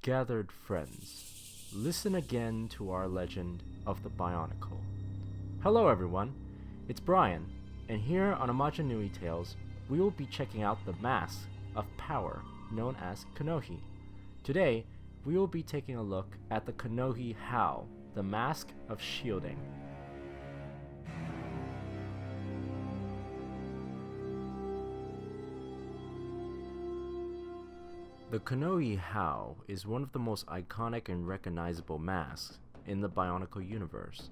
Gathered friends, listen again to our legend of the Bionicle. Hello everyone, it's Brian, and here on Amaja-Nui Tales, we will be checking out the mask of power known as Kanohi. Today, we will be taking a look at the Kanohi Hau, the mask of shielding. The Kanohi Hau is one of the most iconic and recognizable masks in the Bionicle universe.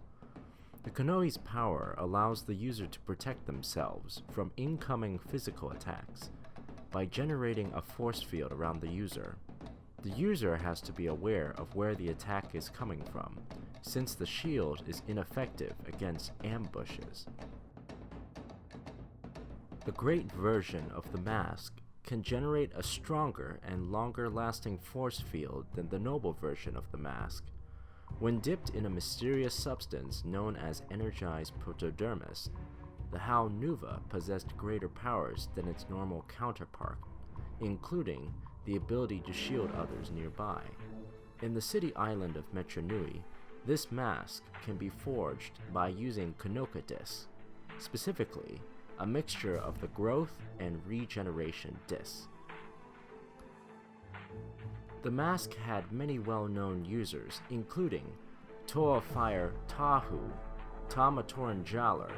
The Kanohi's power allows the user to protect themselves from incoming physical attacks by generating a force field around the user. The user has to be aware of where the attack is coming from, since the shield is ineffective against ambushes. The great version of the mask can generate a stronger and longer-lasting force field than the noble version of the mask. When dipped in a mysterious substance known as energized protodermis, the Hau Nuva possessed greater powers than its normal counterpart, including the ability to shield others nearby. In the city island of Amaja-Nui, this mask can be forged by using Kanoka discs, specifically a mixture of the growth and regeneration discs. The mask had many well-known users, including Toa Fire Tahu, Tamatoran Jalar,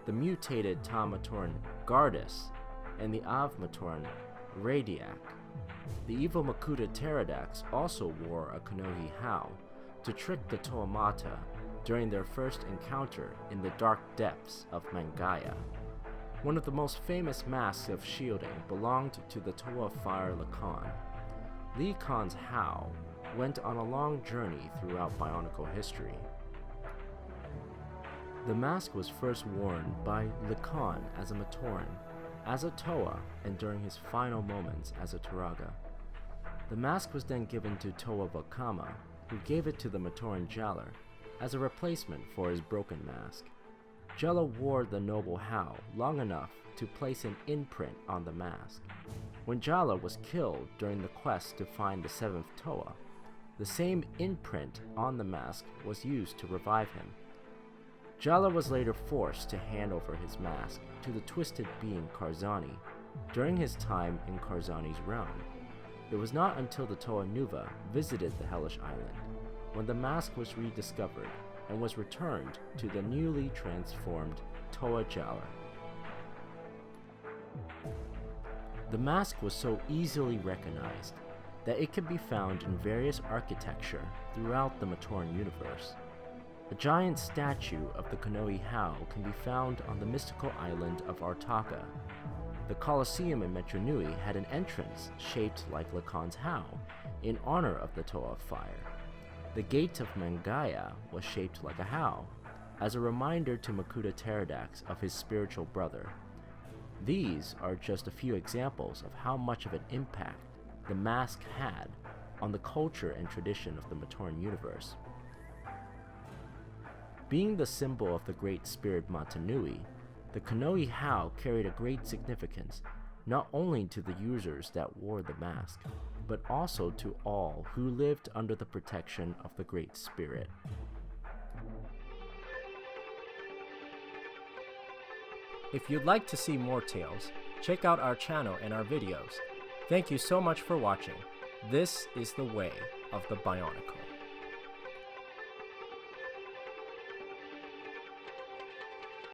the mutated Tamatoran Gardus, and the Avmatoran Radiac. The evil Makuta Pterodax also wore a Kanohi Hau to trick the Toamata during their first encounter in the dark depths of Mangaya. One of the most famous masks of shielding belonged to the Toa Fire Lacan. Lacan's Hau went on a long journey throughout Bionicle history. The mask was first worn by Lacan as a Matoran, as a Toa, and during his final moments as a Turaga. The mask was then given to Toa Vakama, who gave it to the Matoran Jalar as a replacement for his broken mask. Jella wore the noble Hau long enough to place an imprint on the mask. When Jala was killed during the quest to find the 7th Toa, the same imprint on the mask was used to revive him. Jala was later forced to hand over his mask to the twisted being Karzani during his time in Karzani's realm. It was not until the Toa Nuva visited the Hellish Island when the mask was rediscovered and was returned to the newly transformed Toa Jalar. The mask was so easily recognized that it can be found in various architecture throughout the Matoran universe. A giant statue of the Kanohi Hau can be found on the mystical island of Artaka. The Colosseum in Amaja-Nui had an entrance shaped like Lacan's Hau in honor of the Toa of Fire. The gate of Mangaya was shaped like a Hau, as a reminder to Makuta Pterodax of his spiritual brother. These are just a few examples of how much of an impact the mask had on the culture and tradition of the Matoran universe. Being the symbol of the great spirit Mata-Nui, the Kanohi Hau carried a great significance not only to the users that wore the mask, but also to all who lived under the protection of the Great Spirit. If you'd like to see more tales, check out our channel and our videos. Thank you so much for watching. This is the way of the Bionicle.